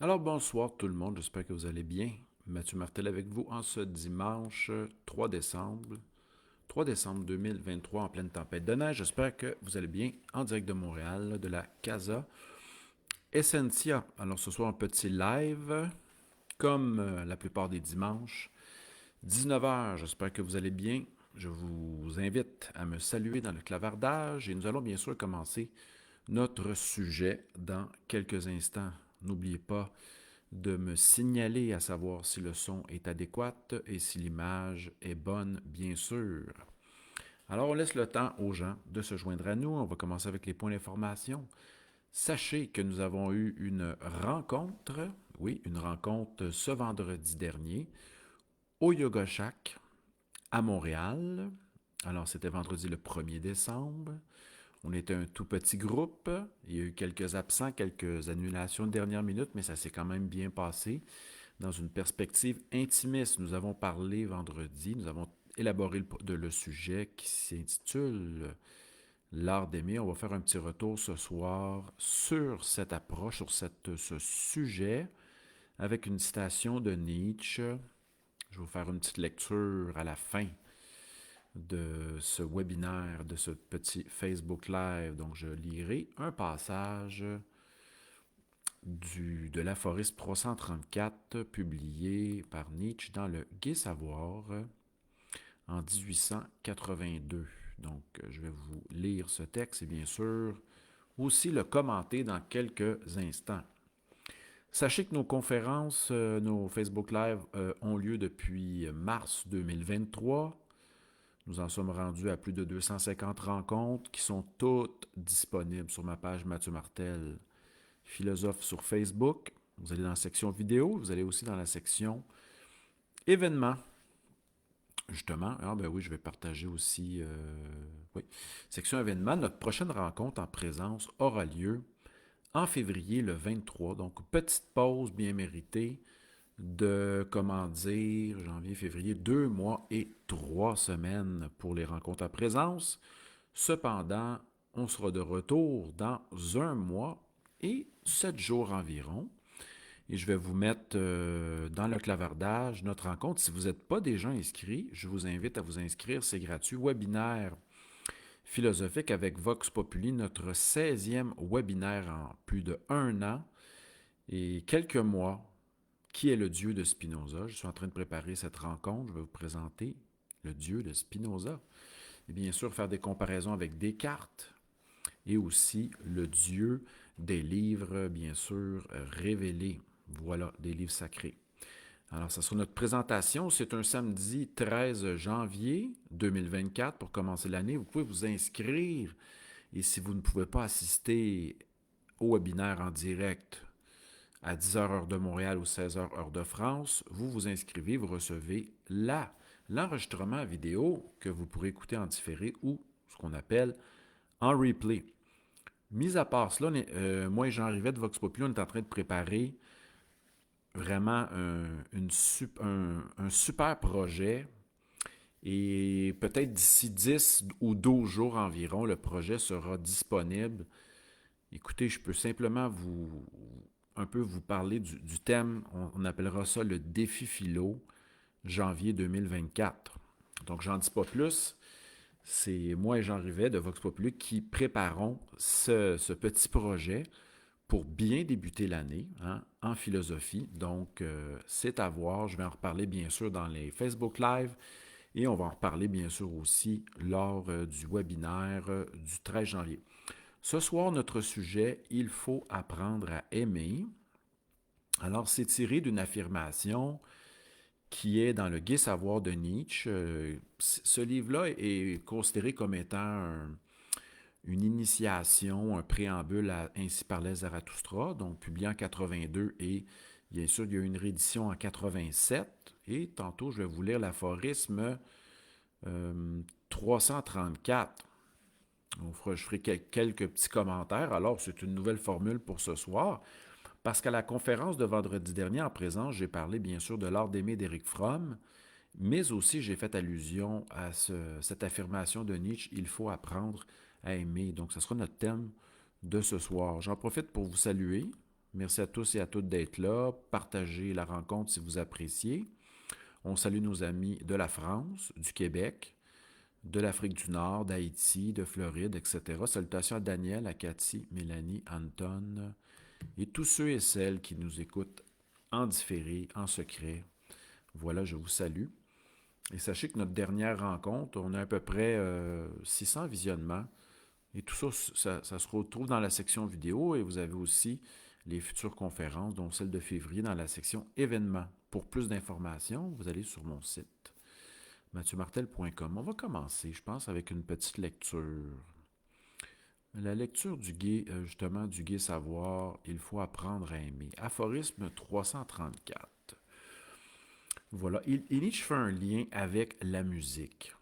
Alors bonsoir tout le monde, j'espère que vous allez bien. Mathieu Martel avec vous en ce dimanche 3 décembre. 3 décembre 2023 en pleine tempête de neige. J'espère que vous allez bien en direct de Montréal, de la Casa Essentia. Alors ce soir un petit live, comme la plupart des dimanches. 19 heures. J'espère que vous allez bien. Je vous invite à me saluer dans le clavardage et nous allons bien sûr commencer notre sujet dans quelques instants. N'oubliez pas de me signaler à savoir si le son est adéquat et si l'image est bonne, bien sûr. Alors, on laisse le temps aux gens de se joindre à nous. On va commencer avec les points d'information. Sachez que nous avons eu une rencontre, oui, une rencontre ce vendredi dernier au Yoga Shack à Montréal. Alors, c'était vendredi le 1er décembre. On était un tout petit groupe. Il y a eu quelques absents, quelques annulations de dernière minute, mais ça s'est quand même bien passé. Dans une perspective intimiste, nous avons parlé vendredi, nous avons élaboré le sujet qui s'intitule L'art d'aimer. On va faire un petit retour ce soir sur cette approche, sur ce sujet, avec une citation de Nietzsche. Je vais vous faire une petite lecture à la fin de ce webinaire, de ce petit Facebook Live. Donc, je lirai un passage de l'aphorisme 334 publié par Nietzsche dans le Gai Savoir en 1882. Donc, je vais vous lire ce texte et bien sûr aussi le commenter dans quelques instants. Sachez que nos conférences, nos Facebook Live ont lieu depuis mars 2023. Nous en sommes rendus à plus de 250 rencontres qui sont toutes disponibles sur ma page Mathieu Martel, philosophe sur Facebook. Vous allez dans la section vidéo, vous allez aussi dans la section événements. Justement, ah ben oui, je vais partager aussi, oui, section événements. Notre prochaine rencontre en présence aura lieu en février le 23. Donc, petite pause bien méritée de, comment dire, janvier, février, 2 mois et 3 semaines pour les rencontres en présence. Cependant, on sera de retour dans 1 mois et 7 jours environ. Et je vais vous mettre dans le clavardage notre rencontre. Si vous n'êtes pas déjà inscrit, je vous invite à vous inscrire. C'est gratuit. Webinaire philosophique avec Vox Populi, notre 16e webinaire en plus de 1 an et quelques mois. Qui est le dieu de Spinoza? Je suis en train de préparer cette rencontre. Je vais vous présenter le dieu de Spinoza. Et bien sûr, faire des comparaisons avec Descartes et aussi le dieu des livres, bien sûr, révélés. Voilà, des livres sacrés. Alors, ça sera notre présentation. C'est un samedi 13 janvier 2024 pour commencer l'année. Vous pouvez vous inscrire et si vous ne pouvez pas assister au webinaire en direct à 10h heure de Montréal ou 16h heure de France, vous vous inscrivez, vous recevez l'enregistrement vidéo que vous pourrez écouter en différé ou ce qu'on appelle en replay. Mis à part cela, moi et Jean Rivette de Vox Populi, on est en train de préparer vraiment un super projet. Et peut-être d'ici 10 ou 12 jours environ, le projet sera disponible. Écoutez, je peux simplement un peu vous parler du thème. On appellera ça le défi philo, janvier 2024. Donc, j'en dis pas plus. C'est moi et Jean Rivet de Vox Populi qui préparons ce petit projet pour bien débuter l'année en philosophie. Donc, c'est à voir. Je vais en reparler bien sûr dans les Facebook Live et on va en reparler bien sûr aussi lors du webinaire du 13 janvier. Ce soir, notre sujet, il faut apprendre à aimer. Alors, c'est tiré d'une affirmation qui est dans le Gai Savoir de Nietzsche. Ce livre-là est considéré comme étant une initiation, un préambule à Ainsi parlait Zarathustra, donc publié en 82 et bien sûr, il y a eu une réédition en 87. Et tantôt, je vais vous lire l'aphorisme 334. Je ferai quelques petits commentaires. Alors, c'est une nouvelle formule pour ce soir. Parce qu'à la conférence de vendredi dernier en présence, j'ai parlé bien sûr de l'art d'aimer d'Éric Fromm, mais aussi j'ai fait allusion à cette affirmation de Nietzsche, il faut apprendre à aimer. Donc ce sera notre thème de ce soir. J'en profite pour vous saluer. Merci à tous et à toutes d'être là. Partagez la rencontre si vous appréciez. On salue nos amis de la France, du Québec, de l'Afrique du Nord, d'Haïti, de Floride, etc. Salutations à Daniel, à Cathy, Mélanie, Anton et tous ceux et celles qui nous écoutent en différé, en secret. Voilà, je vous salue. Et sachez que notre dernière rencontre, on a à peu près 600 visionnements. Et tout ça se retrouve dans la section vidéo et vous avez aussi les futures conférences, dont celle de février, dans la section événements. Pour plus d'informations, vous allez sur mon site, mathieumartel.com. On va commencer, je pense, avec une petite lecture. La lecture du gai, justement, du gai savoir, il faut apprendre à aimer. Aphorisme 334. Voilà, Nietzsche fait un lien avec la musique.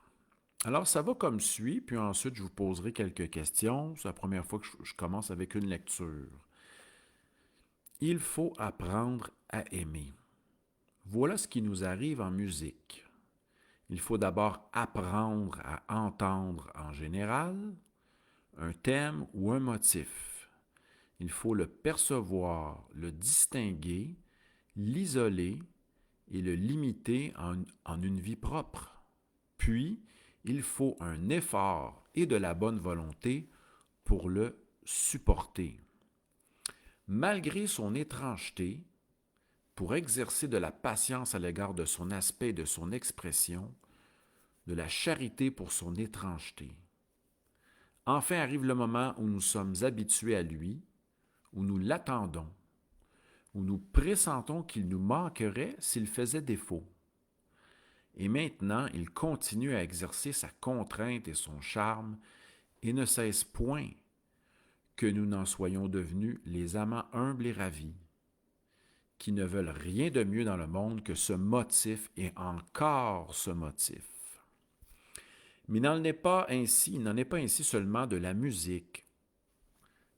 Alors, ça va comme suit, puis ensuite, je vous poserai quelques questions. C'est la première fois que je commence avec une lecture. Il faut apprendre à aimer. Voilà ce qui nous arrive en musique. Il faut d'abord apprendre à entendre en général un thème ou un motif. Il faut le percevoir, le distinguer, l'isoler et le limiter en une vie propre. Puis, il faut un effort et de la bonne volonté pour le supporter. Malgré son étrangeté, pour exercer de la patience à l'égard de son aspect et de son expression, de la charité pour son étrangeté. Enfin arrive le moment où nous sommes habitués à lui, où nous l'attendons, où nous pressentons qu'il nous manquerait s'il faisait défaut. Et maintenant, il continue à exercer sa contrainte et son charme, et ne cesse point que nous n'en soyons devenus les amants humbles et ravis, qui ne veulent rien de mieux dans le monde que ce motif et encore ce motif. Mais il n'en est pas ainsi seulement de la musique.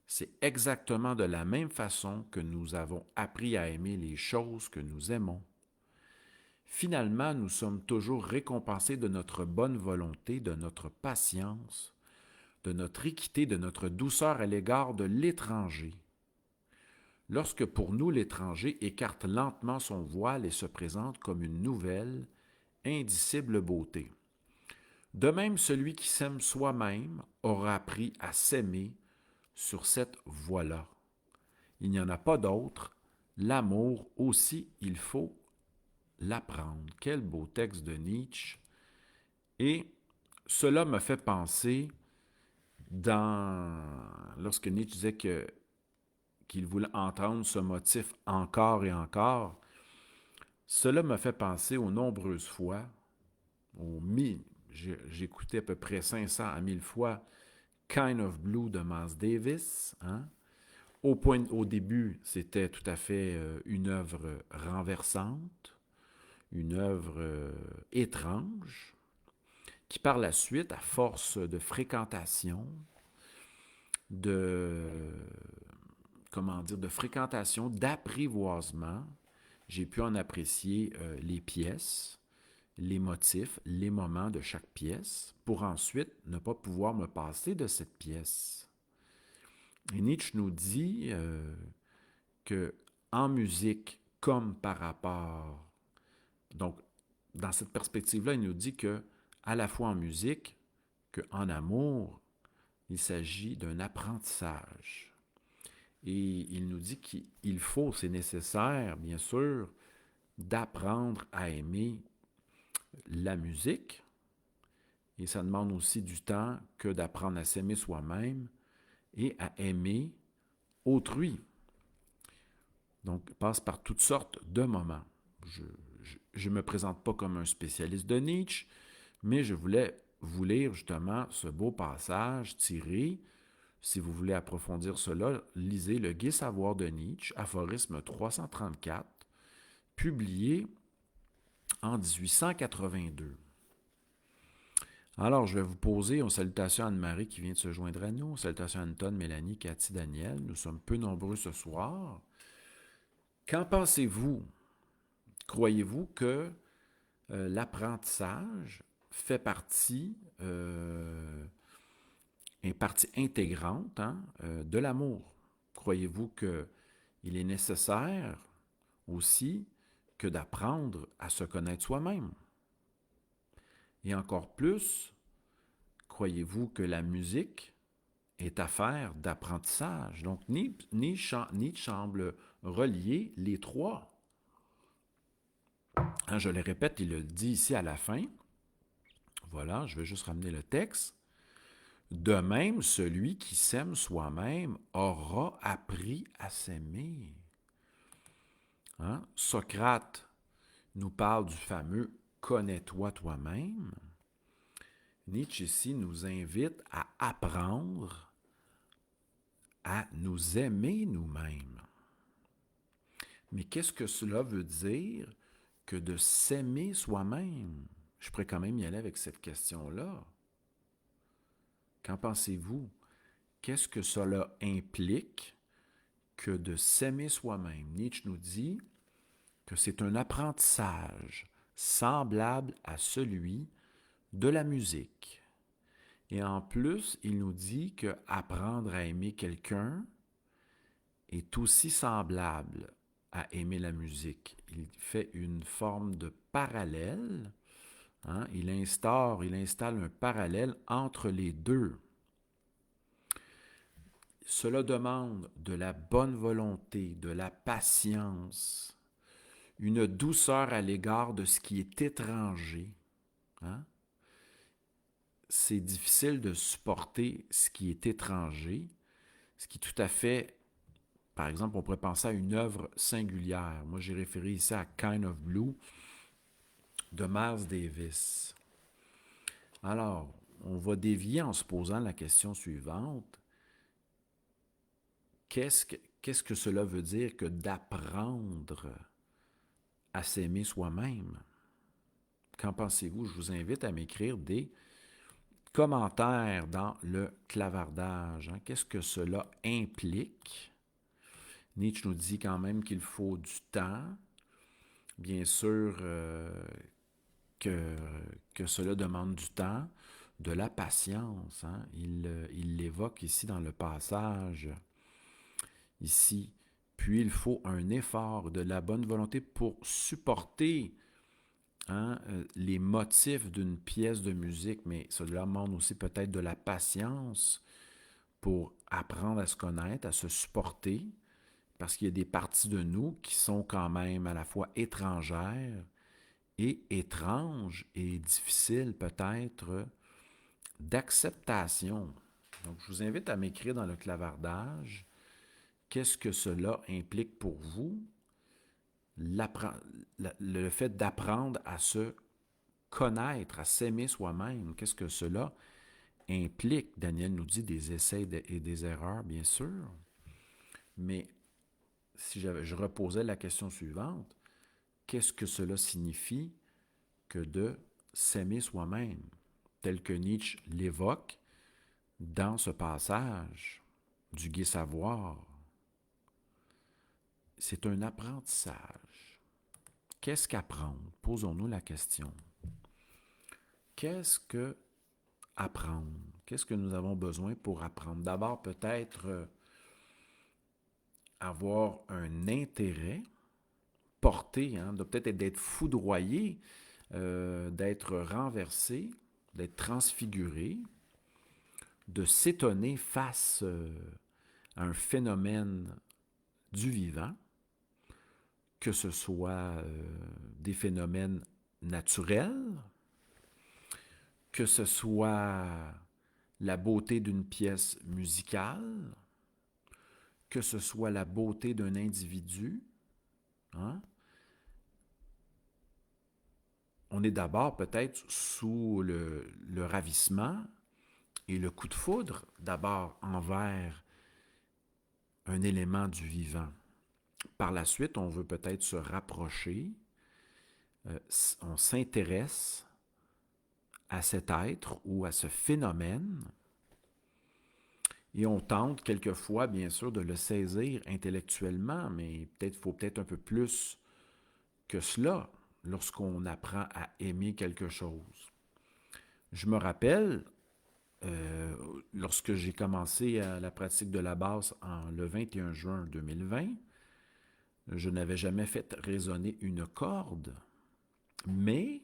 C'est exactement de la même façon que nous avons appris à aimer les choses que nous aimons. Finalement, nous sommes toujours récompensés de notre bonne volonté, de notre patience, de notre équité, de notre douceur à l'égard de l'étranger. Lorsque pour nous l'étranger écarte lentement son voile et se présente comme une nouvelle, indicible beauté. De même, celui qui s'aime soi-même aura appris à s'aimer sur cette voie-là. Il n'y en a pas d'autre. L'amour aussi, il faut l'apprendre. Quel beau texte de Nietzsche. Et cela me fait penser lorsque Nietzsche disait qu'il voulait entendre ce motif encore et encore, cela me fait penser aux nombreuses fois, j'ai écouté à peu près 500 à 1000 fois Kind of Blue de Miles Davis. Hein? Au début, c'était tout à fait une œuvre renversante, une œuvre étrange, qui par la suite, à force de fréquentation, de, de fréquentation, d'apprivoisement, j'ai pu en apprécier les pièces, les motifs, les moments de chaque pièce, pour ensuite ne pas pouvoir me passer de cette pièce. Et Nietzsche nous dit que en musique, comme par rapport, donc dans cette perspective-là, il nous dit que à la fois en musique qu'en amour, il s'agit d'un apprentissage. Et il nous dit qu'il faut, c'est nécessaire, bien sûr, d'apprendre à aimer la musique. Et ça demande aussi du temps que d'apprendre à s'aimer soi-même et à aimer autrui. Donc, passe par toutes sortes de moments. Je ne me présente pas comme un spécialiste de Nietzsche, mais je voulais vous lire justement ce beau passage tiré. Si vous voulez approfondir cela, lisez Le gai savoir de Nietzsche, aphorisme 334, publié en 1882. Alors, je vais vous poser une salutation à Anne-Marie qui vient de se joindre à nous, salutations à Anton, Mélanie, Cathy, Daniel. Nous sommes peu nombreux ce soir. Qu'en pensez-vous? Croyez-vous que l'apprentissage fait partie, est partie intégrante de l'amour? Croyez-vous qu'il il est nécessaire aussi que d'apprendre à se connaître soi-même. Et encore plus, croyez-vous que la musique est affaire d'apprentissage? Donc, Nietzsche semble relier les trois. Hein, je le répète, il le dit ici à la fin. Voilà, je vais juste ramener le texte. De même, celui qui s'aime soi-même aura appris à s'aimer. Hein? Socrate nous parle du fameux « connais-toi toi-même ». Nietzsche ici nous invite à apprendre à nous aimer nous-mêmes. Mais qu'est-ce que cela veut dire que de s'aimer soi-même? Je pourrais quand même y aller avec cette question-là. Qu'en pensez-vous? Qu'est-ce que cela implique que de s'aimer soi-même? Nietzsche nous dit que c'est un apprentissage semblable à celui de la musique. Et en plus, il nous dit que apprendre à aimer quelqu'un est aussi semblable à aimer la musique. Il fait une forme de parallèle. Hein? Il installe un parallèle entre les deux. Cela demande de la bonne volonté, de la patience, une douceur à l'égard de ce qui est étranger. Hein? C'est difficile de supporter ce qui est étranger, ce qui est tout à fait, par exemple, on pourrait penser à une œuvre singulière. Moi, j'ai référé ici à Kind of Blue de Miles Davis. Alors, on va dévier en se posant la question suivante. Qu'est-ce que cela veut dire que d'apprendre à s'aimer soi-même? Qu'en pensez-vous? Je vous invite à m'écrire des commentaires dans le clavardage. Hein? Qu'est-ce que cela implique? Nietzsche nous dit quand même qu'il faut du temps. Bien sûr que cela demande du temps, de la patience. Hein? Il l'évoque ici dans le passage. Ici. Puis il faut un effort, de la bonne volonté pour supporter les motifs d'une pièce de musique, mais cela demande aussi peut-être de la patience pour apprendre à se connaître, à se supporter, parce qu'il y a des parties de nous qui sont quand même à la fois étrangères et étranges et difficiles peut-être d'acceptation. Donc, je vous invite à m'écrire dans le clavardage. Qu'est-ce que cela implique pour vous? Le fait d'apprendre à se connaître, à s'aimer soi-même. Qu'est-ce que cela implique? Daniel nous dit des essais et des erreurs, bien sûr. Mais si je reposais la question suivante, qu'est-ce que cela signifie que de s'aimer soi-même, tel que Nietzsche l'évoque dans ce passage du Gai Savoir? C'est un apprentissage. Qu'est-ce qu'apprendre? Posons-nous la question. Qu'est-ce que apprendre? Qu'est-ce que nous avons besoin pour apprendre? D'abord, peut-être avoir un intérêt porté, doit peut-être d'être foudroyé, d'être renversé, d'être transfiguré, de s'étonner face à un phénomène du vivant, que ce soit des phénomènes naturels, que ce soit la beauté d'une pièce musicale, que ce soit la beauté d'un individu. Hein? On est d'abord peut-être sous le ravissement et le coup de foudre, d'abord envers un élément du vivant. Par la suite, on veut peut-être se rapprocher, on s'intéresse à cet être ou à ce phénomène et on tente quelquefois, bien sûr, de le saisir intellectuellement, mais faut peut-être un peu plus que cela lorsqu'on apprend à aimer quelque chose. Je me rappelle, lorsque j'ai commencé la pratique de la basse le 21 juin 2020, Je n'avais jamais fait résonner une corde, mais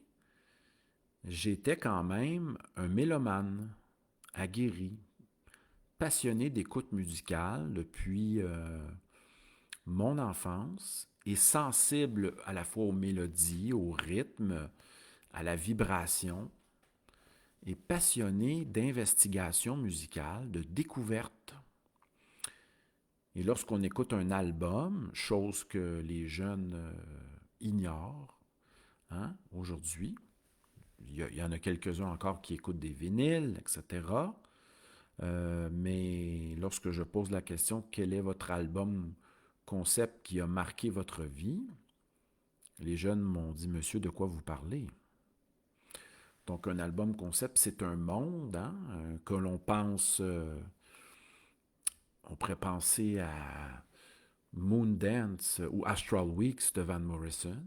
j'étais quand même un mélomane aguerri, passionné d'écoute musicale depuis mon enfance et sensible à la fois aux mélodies, au rythme, à la vibration et passionné d'investigation musicale, de découverte. Et lorsqu'on écoute un album, chose que les jeunes ignorent aujourd'hui, il y en a quelques-uns encore qui écoutent des vinyles, etc. Mais lorsque je pose la question, quel est votre album concept qui a marqué votre vie, les jeunes m'ont dit, monsieur, de quoi vous parlez? Donc, un album concept, c'est un monde que l'on pense, on pourrait penser à Moondance ou Astral Weeks de Van Morrison.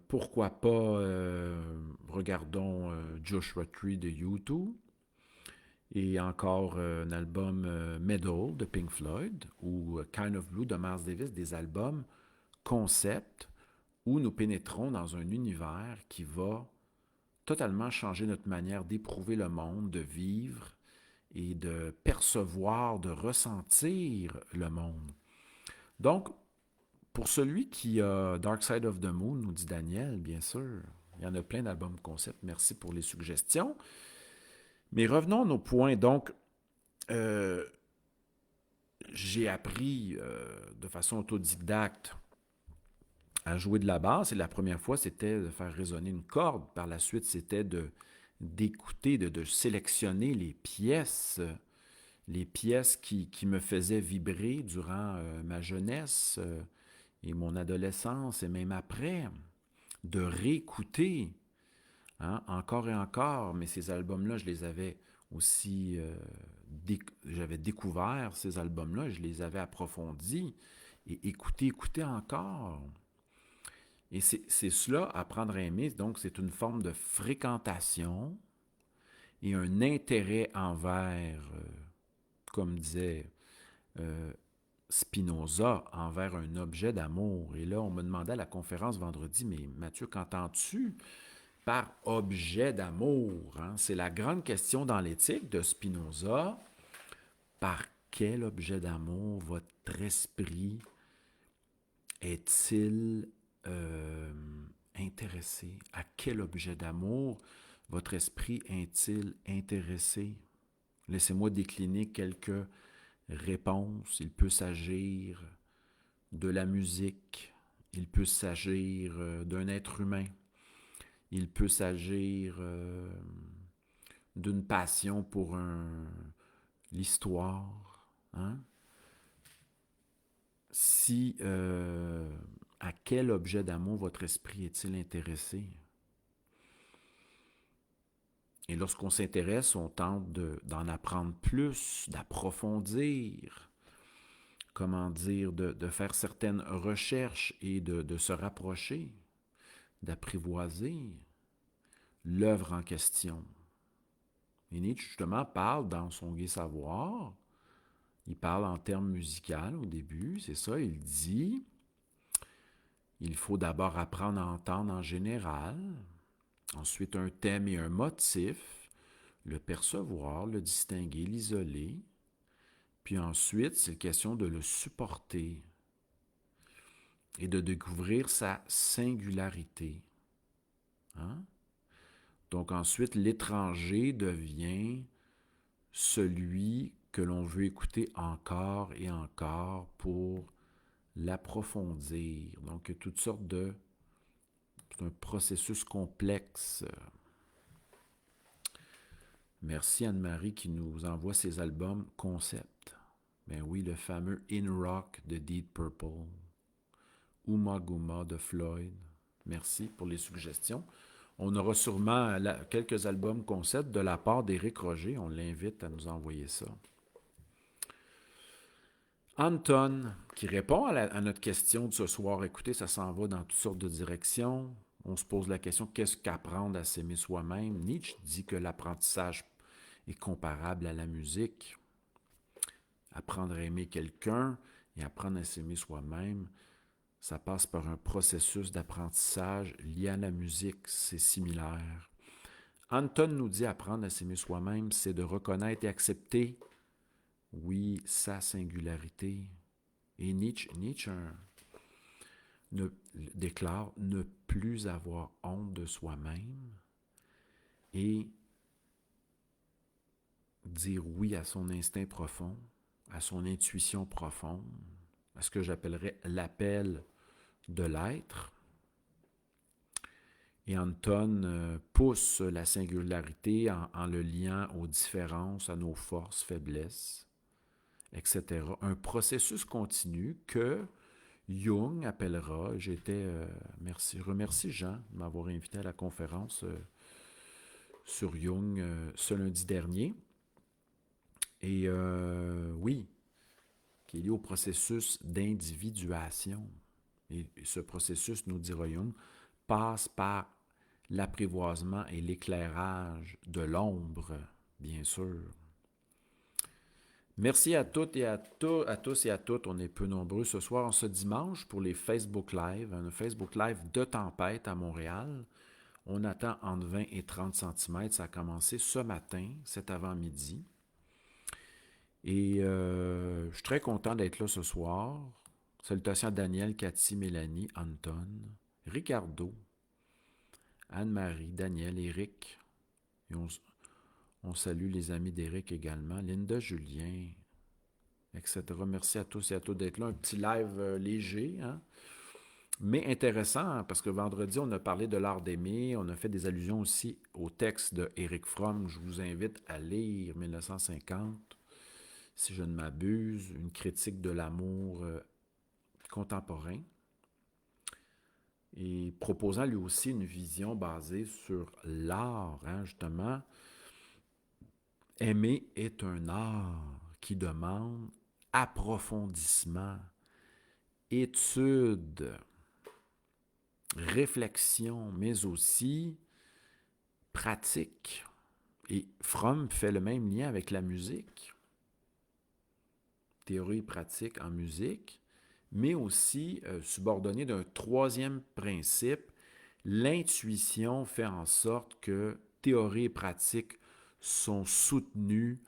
Pourquoi pas, regardons Joshua Tree de U2 et encore un album Metal de Pink Floyd ou Kind of Blue de Miles Davis, des albums concept où nous pénétrons dans un univers qui va totalement changer notre manière d'éprouver le monde, de vivre et de percevoir, de ressentir le monde. Donc, pour celui qui a Dark Side of the Moon, nous dit Daniel, bien sûr, il y en a plein d'albums concept. Merci pour les suggestions. Mais revenons à nos points. Donc, j'ai appris de façon autodidacte à jouer de la basse. Et la première fois, c'était de faire résonner une corde. Par la suite, c'était d'écouter, de sélectionner les pièces qui me faisaient vibrer durant ma jeunesse et mon adolescence et même après, de réécouter encore et encore. Mais ces albums-là, je les avais aussi, j'avais découvert ces albums-là, je les avais approfondis et écouter encore. Et c'est cela, apprendre à aimer, donc c'est une forme de fréquentation et un intérêt envers, comme disait Spinoza, envers un objet d'amour. Et là, on me demandait à la conférence vendredi, mais Mathieu, qu'entends-tu par objet d'amour? C'est la grande question dans l'éthique de Spinoza. Par quel objet d'amour votre esprit est-il intéressé? À quel objet d'amour votre esprit est-il intéressé? Laissez-moi décliner quelques réponses. Il peut s'agir de la musique. Il peut s'agir d'un être humain. Il peut s'agir d'une passion pour l'histoire. Si à quel objet d'amour votre esprit est-il intéressé? Et lorsqu'on s'intéresse, on tente d'en apprendre plus, d'approfondir, comment dire, de faire certaines recherches et de se rapprocher, d'apprivoiser l'œuvre en question. Et Nietzsche, justement, parle dans son Gai Savoir, il parle en termes musicaux au début, c'est ça, il dit, il faut d'abord apprendre à entendre en général, ensuite un thème et un motif, le percevoir, le distinguer, l'isoler, puis ensuite, c'est question de le supporter et de découvrir sa singularité. Donc ensuite, l'étranger devient celui que l'on veut écouter encore et encore pour l'approfondir. Donc, il y a toutes sortes c'est un processus complexe. Merci Anne-Marie qui nous envoie ses albums concept. Ben oui, le fameux In Rock de Deep Purple, Uma Guma de Floyd. Merci pour les suggestions. On aura sûrement quelques albums concept de la part d'Éric Roger. On l'invite à nous envoyer ça. Anton, qui répond à notre question de ce soir. Écoutez, ça s'en va dans toutes sortes de directions. On se pose la question, qu'est-ce qu'apprendre à s'aimer soi-même? Nietzsche dit que l'apprentissage est comparable à la musique. Apprendre à aimer quelqu'un et apprendre à s'aimer soi-même, ça passe par un processus d'apprentissage lié à la musique, c'est similaire. Anton nous dit apprendre à s'aimer soi-même, c'est de reconnaître et accepter, oui, sa singularité. Et Nietzsche déclare ne plus avoir honte de soi-même et dire oui à son instinct profond, à son intuition profonde, à ce que j'appellerais l'appel de l'être. Et Anton pousse la singularité en le liant aux différences, à nos forces, faiblesses, etc. Un processus continu que Jung appellera, remercie Jean de m'avoir invité à la conférence sur Jung ce lundi dernier. Et oui, qui est lié au processus d'individuation. Et ce processus, nous dira Jung, passe par l'apprivoisement et l'éclairage de l'ombre, bien sûr. Merci à toutes et à tous et à toutes. On est peu nombreux ce soir, ce dimanche, pour les Facebook Live, un Facebook Live de tempête à Montréal. On attend entre 20 et 30 cm. Ça a commencé ce matin, cet avant-midi. Et je suis très content d'être là ce soir. Salutations à Daniel, Cathy, Mélanie, Anton, Ricardo, Anne-Marie, Daniel, Éric. Et on salue les amis d'Éric également, Linda, Julien, etc. Merci à tous et à toutes d'être là. Un petit live léger, hein? Mais intéressant, hein, parce que vendredi, on a parlé de l'art d'aimer. On a fait des allusions aussi au texte de Éric Fromm. Je vous invite à lire 1950, si je ne m'abuse, une critique de l'amour contemporain. Et proposant lui aussi une vision basée sur l'art, hein, justement. Aimer est un art qui demande approfondissement, étude, réflexion, mais aussi pratique. Et Fromm fait le même lien avec la musique, théorie et pratique en musique, mais aussi subordonné d'un troisième principe, l'intuition fait en sorte que théorie et pratique sont soutenues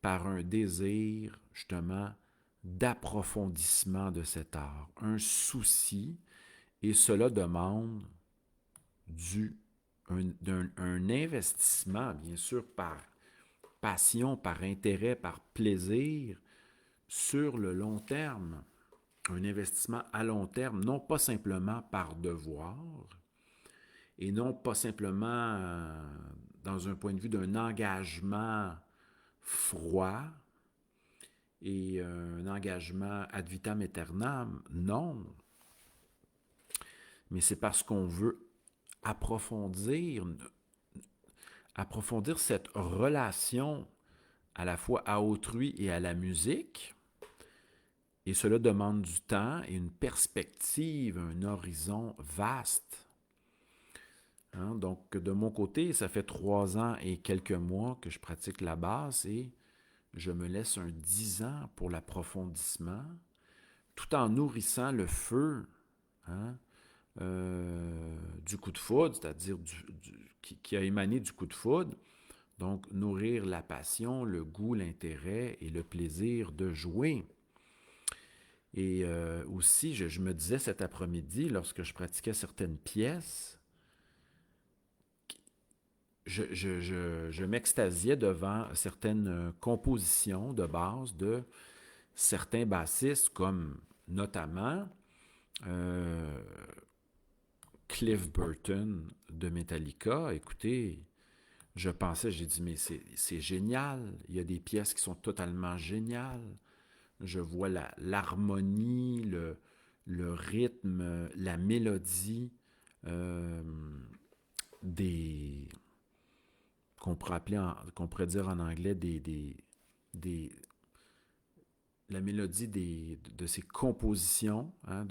par un désir, justement, d'approfondissement de cet art, un souci, et cela demande un investissement, bien sûr, par passion, par intérêt, par plaisir, sur le long terme, un investissement à long terme, non pas simplement par devoir, et non pas simplement dans un point de vue d'un engagement froid et un engagement ad vitam aeternam, non. Mais c'est parce qu'on veut approfondir cette relation à la fois à autrui et à la musique. Et cela demande du temps et une perspective, un horizon vaste. Hein? Donc, de mon côté, ça fait 3 ans et quelques mois que je pratique la basse et je me laisse 10 ans pour l'approfondissement, tout en nourrissant le feu, hein, du coup de foudre, c'est-à-dire qui a émané du coup de foudre. Donc, nourrir la passion, le goût, l'intérêt et le plaisir de jouer. Et aussi, je me disais cet après-midi, lorsque je pratiquais certaines pièces, je m'extasiais devant certaines compositions de base de certains bassistes, comme notamment Cliff Burton de Metallica. Écoutez, j'ai dit, mais c'est génial. Il y a des pièces qui sont totalement géniales. Je vois l'harmonie, le rythme, la mélodie des qu'on pourrait dire en anglais la mélodie de ces compositions, hein,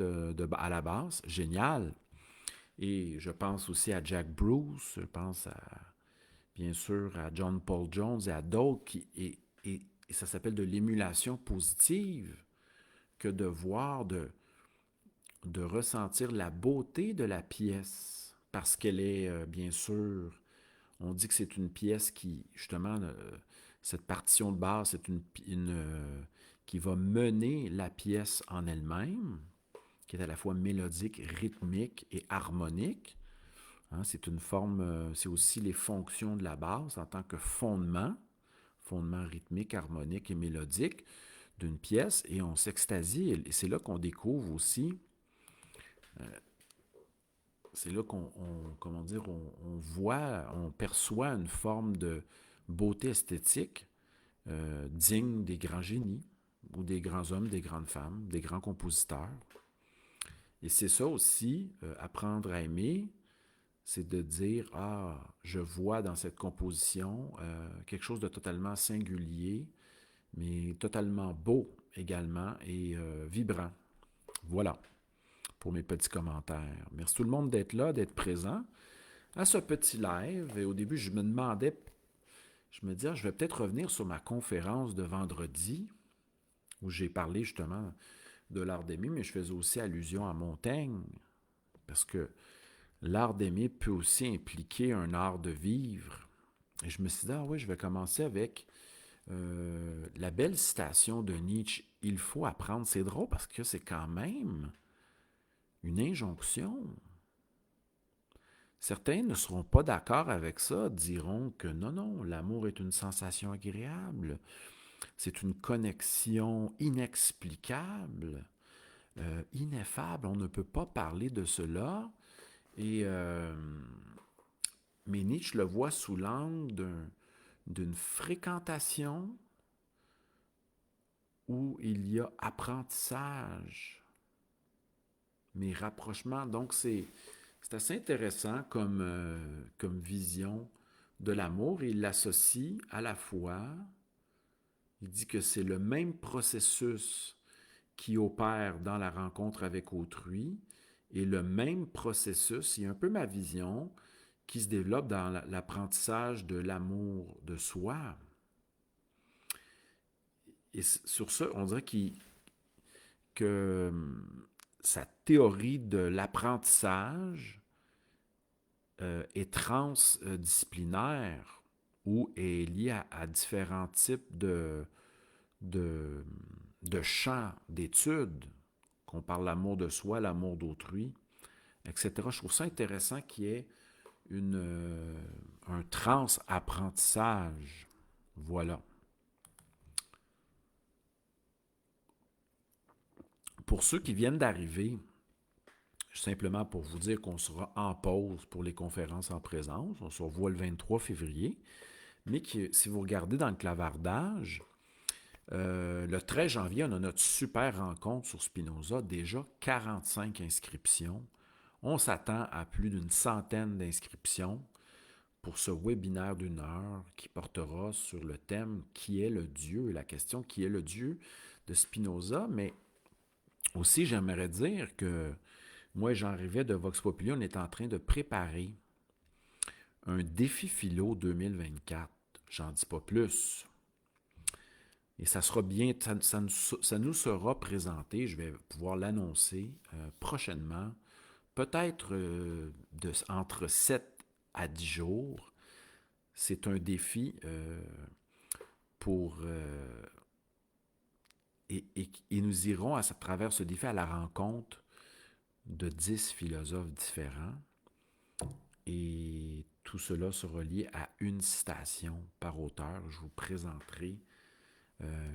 à la basse, génial. Et je pense aussi à Jack Bruce, je pense bien sûr à John Paul Jones et à d'autres et ça s'appelle de l'émulation positive. que de voir, de ressentir la beauté de la pièce, parce qu'elle est, bien sûr, on dit que c'est une pièce qui, justement, cette partition de base, c'est qui va mener la pièce en elle-même, qui est à la fois mélodique, rythmique et harmonique. Hein, c'est une forme, c'est aussi les fonctions de la base en tant que fondement rythmique, harmonique et mélodique d'une pièce, et on s'extasie, et c'est là qu'on découvre aussi, c'est là comment dire, on voit, on perçoit une forme de beauté esthétique digne des grands génies, ou des grands hommes, des grandes femmes, des grands compositeurs. Et c'est ça aussi, apprendre à aimer, c'est de dire, ah, je vois dans cette composition quelque chose de totalement singulier, mais totalement beau également et vibrant. Voilà pour mes petits commentaires. Merci tout le monde d'être là, d'être présent à ce petit live. Et au début, je me demandais, je me disais, je vais peut-être revenir sur ma conférence de vendredi, où j'ai parlé justement de l'art d'aimer, mais je faisais aussi allusion à Montaigne, parce que l'art d'aimer peut aussi impliquer un art de vivre. Et je me suis dit, ah oui, je vais commencer avec la belle citation de Nietzsche, il faut apprendre. C'est drôle parce que c'est quand même une injonction. Certains ne seront pas d'accord avec ça, diront que non, non, l'amour est une sensation agréable, c'est une connexion inexplicable, ineffable, on ne peut pas parler de cela. Et, mais Nietzsche le voit sous l'angle d'une fréquentation où il y a apprentissage, mais rapprochement. Donc, c'est assez intéressant comme vision de l'amour. Et il l'associe à la fois, il dit que c'est le même processus qui opère dans la rencontre avec autrui et le même processus, il y a un peu ma vision, qui se développe dans l'apprentissage de l'amour de soi. Et sur ça, on dirait que sa théorie de l'apprentissage est transdisciplinaire ou est liée à différents types de, de champs d'études, qu'on parle l'amour de soi, l'amour d'autrui, etc. Je trouve ça intéressant qu'il y ait un trans-apprentissage. Voilà. Pour ceux qui viennent d'arriver, simplement pour vous dire qu'on sera en pause pour les conférences en présence, on se revoit le 23 février, mais si vous regardez dans le clavardage, le 13 janvier, on a notre super rencontre sur Spinoza, déjà 45 inscriptions. On s'attend à plus d'une centaine d'inscriptions pour ce webinaire d'1 heure qui portera sur le thème « Qui est le Dieu ?» la question « Qui est le Dieu ?» de Spinoza. Mais aussi, j'aimerais dire que moi, Jean Rivet de Vox Populi, on est en train de préparer un défi philo 2024. J'en dis pas plus. Et ça sera bien, ça nous sera présenté, je vais pouvoir l'annoncer prochainement, peut-être entre 7 à 10 jours. C'est un défi pour... et nous irons à travers ce défi à la rencontre de 10 philosophes différents. Et tout cela sera lié à une citation par auteur. Je vous présenterai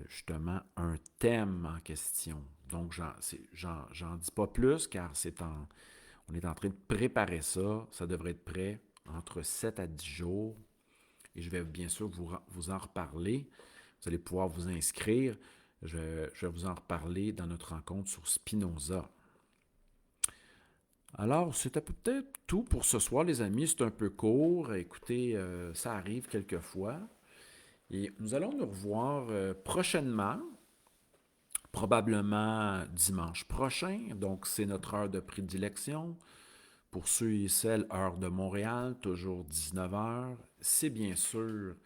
justement un thème en question. Donc, j'en dis pas plus car on est en train de préparer ça. Ça devrait être prêt entre 7 à 10 jours. Et je vais bien sûr vous en reparler. Vous allez pouvoir vous inscrire. Je vais vous en reparler dans notre rencontre sur Spinoza. Alors, c'était peut-être tout pour ce soir, les amis. C'est un peu court. Écoutez, ça arrive quelquefois. Et nous allons nous revoir prochainement, probablement dimanche prochain. Donc, c'est notre heure de prédilection. Pour ceux et celles, heure de Montréal, toujours 19h. C'est bien sûr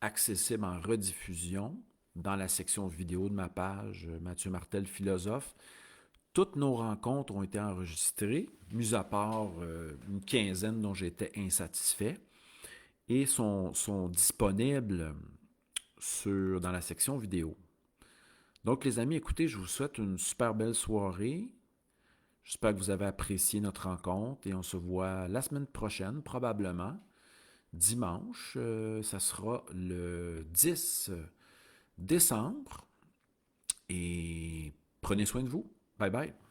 accessible en rediffusion dans la section vidéo de ma page, Mathieu Martel, philosophe. Toutes nos rencontres ont été enregistrées, mis à part une quinzaine dont j'étais insatisfait, et sont disponibles dans la section vidéo. Donc, les amis, écoutez, je vous souhaite une super belle soirée. J'espère que vous avez apprécié notre rencontre et on se voit la semaine prochaine, probablement. Dimanche, ça sera le 10 décembre. Et prenez soin de vous. Bye bye.